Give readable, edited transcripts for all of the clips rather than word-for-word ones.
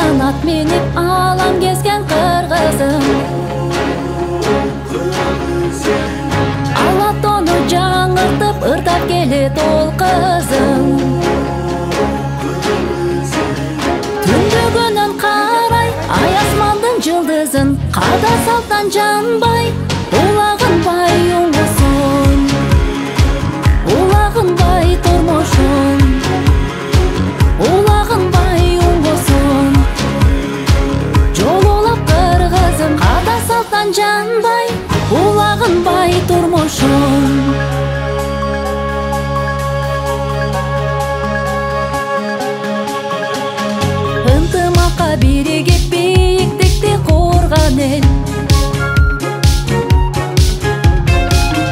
Алтын ат минип алам кезген кыргызым. Ала тону жаңыртып ырдап келет ол кызым. Түндөгүнөн карай ай асмандын жылдызын, када салттан жанбай улагынбай оңосун, улагынбай тормошун, улагынбай оңосун. Жолулап кыргызым, када салттан жанбай улагынбай тормошун. Ынтымакка биригип бийиктикти курган эл,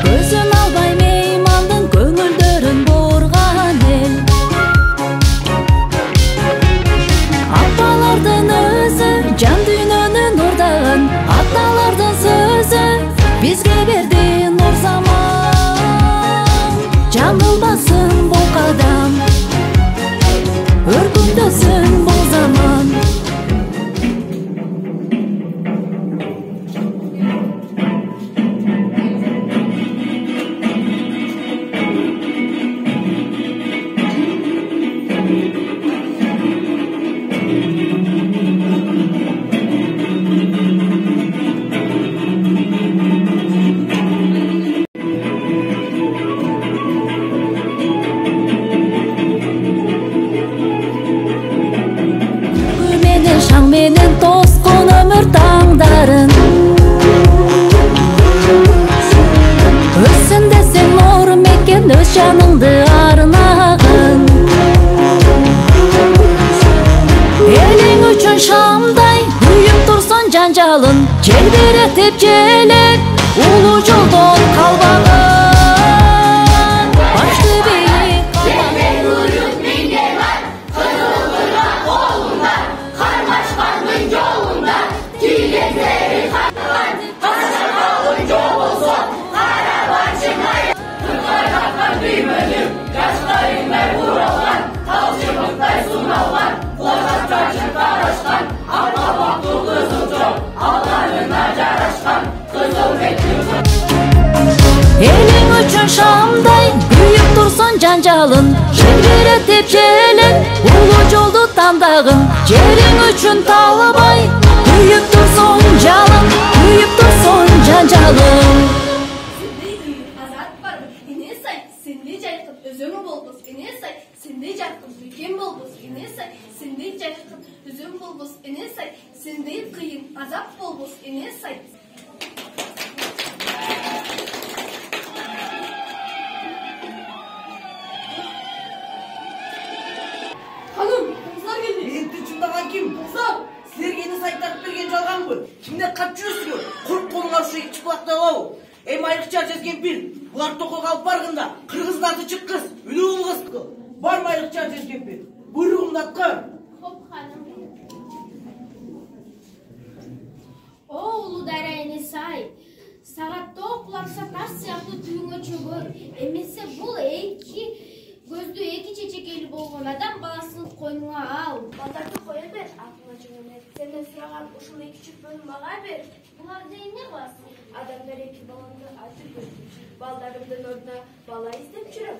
көзүн албай меймандын көңүлдөрүн бурган эл. Апалардын өзү жан дүйнөнүн урдаган, аталардын сөзү бизге берди нур заман. Жаңылбасын бул кадам, өркүндөсүн бул заман. Шаң менен тоскон өмүр таңдарын, өссүн десең нур мекен өз жаныңды арнагын. Элиң үчүн шамдай күйүп турсун жанжалын, желбиретип желек улуу жолдон калбагын. Башты бийик элиң үчүн шамдай күйүп турсун жанжалын, желбиретип желек улуу жолду тандагын. Жериң үчүн талбай күйүп турсун жалын, күйүп турсун жанжалын. Сендей жайкып өзөң болбос эне сай, сендей жайкып бекем болбос эне сай, сендей жайкып өзөң болбос эне сай, сендей кыйын азап болбос эне сай. Hanım, kızlar geldi. Enti çındagan kim? Kızlar. Sizlerge eni saytap bergen жалган ғой. Kimden kap жүрөсүздөр? Куруп колуңа ушуга чыплактап алабы? Эми айрыкча Жезкемпир, булар токойго алып барганда кыргыздарды чыккыз, үнүү кылгыз. Барма айрыкча Жезкемпир. Буйругумду аткар. Хоп ханым. О, улуу дайра эне сай. Сагатта окулапса таш сыяктуу түбүңө чөгөр. Эмесе бул эки көздүү эки чечекейли болгон адам баласын койнуңа ал. Балдарды кое бер, акылга жөнөт. Сенден сураган ушул эки чүпөнү мага бер. Буларды эмне кыласың? Адамдар эки баламды айтып берди. Балдарымдын ордуна бала издеп жүрөм.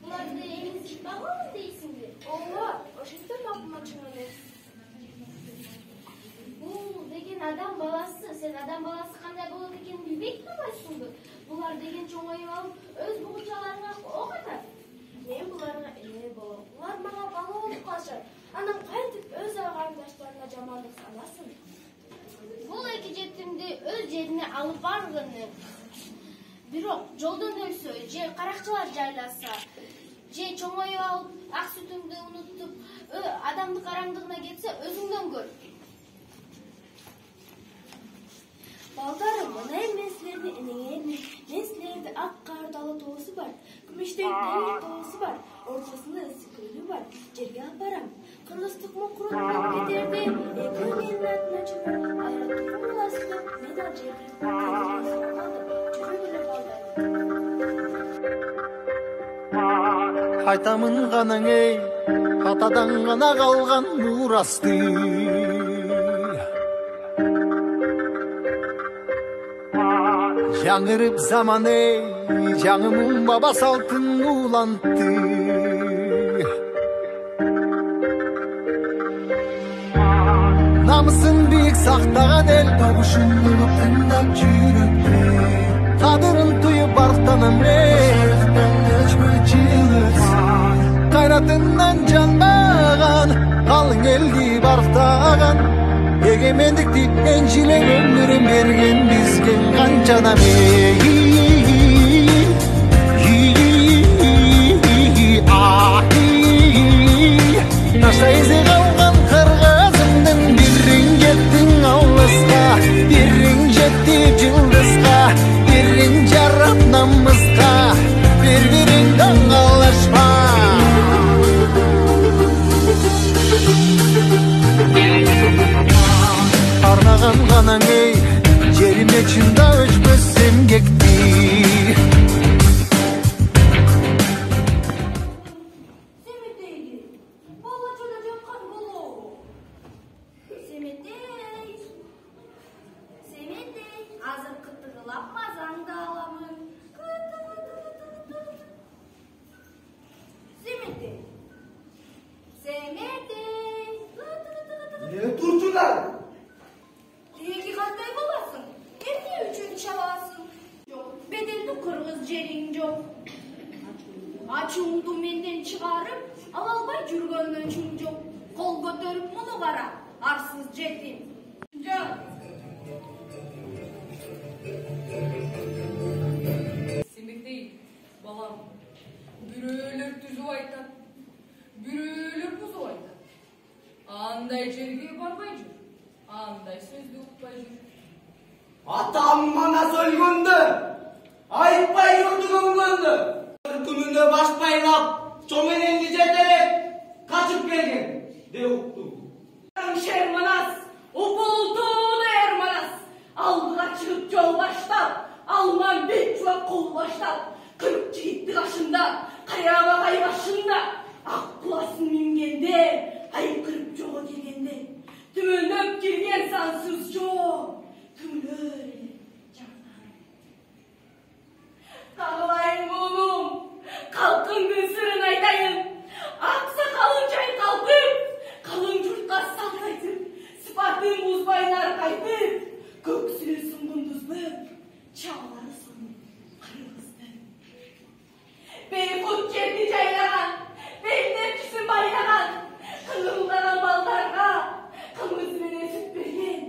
Буларды эмизип багамын дейсиңби? Ооба, ошентип макулмакчы эмес. Бул деген адам баласы. Сен адам баласы кандай болот экенин билбей турбайсыңбы? Булар деген чоңоюп алып, өз бугучаларына ок атат. Мен буларга эне болом. Булар мага бала болуп калышат. Анан кайтип өз карындаштарына жамандык санасын. Бул эки жетимди өз жерине алып баргыны. Бирок жолдон өлсө, же каракчылар жайласа, же чоңоюп алып, ак сүтүңдү унутуп, адамдын караңдыгына кетсе, өзүңдөн көр. Балдарым, мына мен силерди энеңе мен силерди ак кардалы тоосу бар, күмүштөн темир тоосу бар, ортосунда ысык көлү бар. Жерге алып барам. Кыргыздык мукрун кетерде, эки менин атына чыгып, айраттыкым буласызды, мен ал жерди калдым. Жүрө беле балдарым. Кайтамын ганаң эй, атадан ғана қалған мурасты. Жаңырып заман жаңымын баба салтын улантты. Намысын биік сақтаған ел табышын ұлып тыңдап жүріпті. Қадырын тұйып барықтанам қайратынан жанбаған қалың елді барықтаған. Егемендікті еншілеп өмірін берген бізген қаншада Таштайызы қалған қырғызымдың бірін кеттің ауылысқа, бірін жеттіп жылдысқа, бірін жарап намысқа, бір-бірін даңғалашпа. Арнаған ғанаң ей, жеріме чында өшпөс емгекті. Азыр кытыгылап мазаңды аламын. Семетей. Не турчулар? Эки кандай боласың? Эмне үчүн чабасың? Жок, беделдүү кыргыз жериң жок. Ачууңду менден чыгарып, ала албай жүргөндөн чың жок. Кол көтөрүп муну кара, арсыз жетим. Жок. Семетей, балам, бирөөлөр түзүп айтат, бирөөлөр бузуп айтат. Андай жерге барбай жүр, андай сөздү укпай жүр. Атам мана сөлгөндө, айтпай үрдүгөнгөндө, бір күнүндө баш байлап, чомененди жетелеп, качып келген, деп уктум. Шерманас, упултуну Эрманас, алға чыгып жол баштап, алман бет жуап қол баштап, 40 жігітті қашында, қаяға қай башында, ақ құласын мінгенде, айқырып жоғы келгенде, түмініп келген сансыз жоқ, түмілер жаңан. Қағылайын болым, қалқыңдың сырын айтайын, ақса қалың жай қалдым, қалың жұртқа салт айтып, сыпатын бұзбайын арқайтып, көксілесін құндызды, чағалары соның қырғызды. Бейхұт жерді жайлаған, бейдер түсін байлаған, қылылдаған балдарға, қымыз менен сүт берген,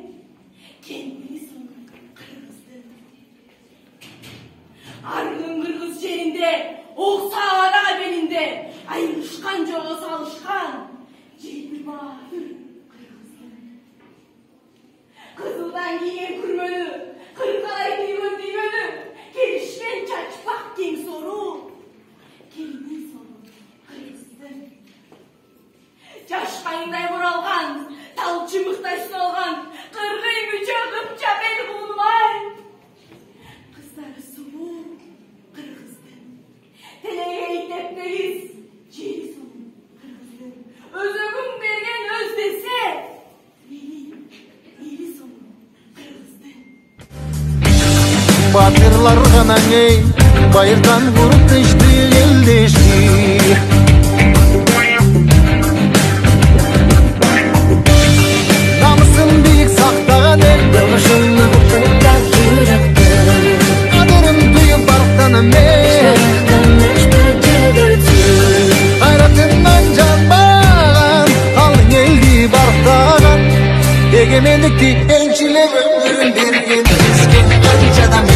кендері соның қырғызды. Арғын қырғыз жерінде, оқсағаға белінде, айырышқан жоғы салышқан, жейбір бадыр қырғызды. Қызылдан киген күрмені, қырқалай киген түймені, келішкен чачпақ кең сору, келінен сору қырғызды. Жашқайындай оралған, тал чымықтай сұлған, қырғый мүчі қыпча бел құлмай. Қыздары сұлу қырғызды. Телегей теп-тегіз, жері сұлу қырғызды. Өзігім берген өз десе, ели сұлу қырғызды. Батырлар ғана ей, байырдан бұрып тышты елдешті. Намысын биік сақтаған ел, Yoluşunu tыңдап жүріпті. қадырын тұйып барықтанам ел. Қайратынан жанбаған, қалың елді барықтаған. Егемендікті еншілеп өмірін берген бізге қаншадам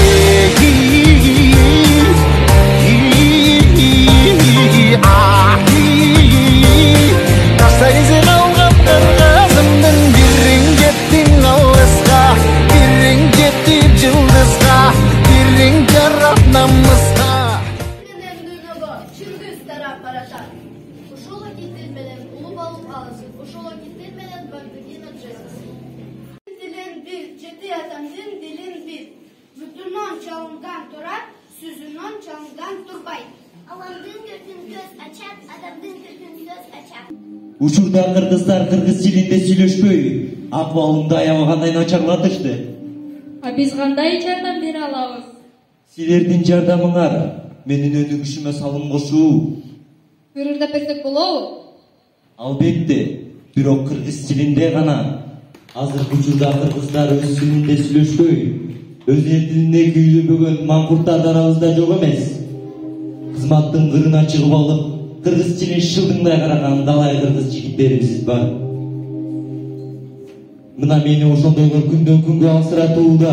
Таштайызы қалған қырғызымдың бірін кеттің ауылысқа, бірін кеттіп жылдысқа, бірін жарап намысқа. Менен дүйнөгө чүргүз тарап баратат. Ушул акиттер менен улуп алып алышып, ушул акиттер менен багдыгина жасасың. Дилин бир, жети адамдын дилин бир. Бүтүнөн чалынган турат, сүзүнөн чалынган турбайт. Аламдын көркүн көз ачат, адамдын көркүн көз ачат. Учурда кыргыздар кыргыз тилинде сүйлөшпөй, акыбалымды аябагандай начарлатышты. А биз кандай жардам бере алабыз? Силердин жардамыңар менин өнүгүшүмө салым кошуу. Көрүрдөп берсек болобу? Албетте, бирок кыргыз тилинде гана. Азыркы учурда кыргыздар өз тилинде сүйлөшпөй, өз эл тилинде күйлөнбөгөн маңкурттардан арабызда жок эмес. Кызматтын кырына чыгып алып, кыргыз тилин шылдыңдай караган далай кыргыз жигиттерибиз бар. Мына мени ошондойлор күндөн күнгө алсыратууда.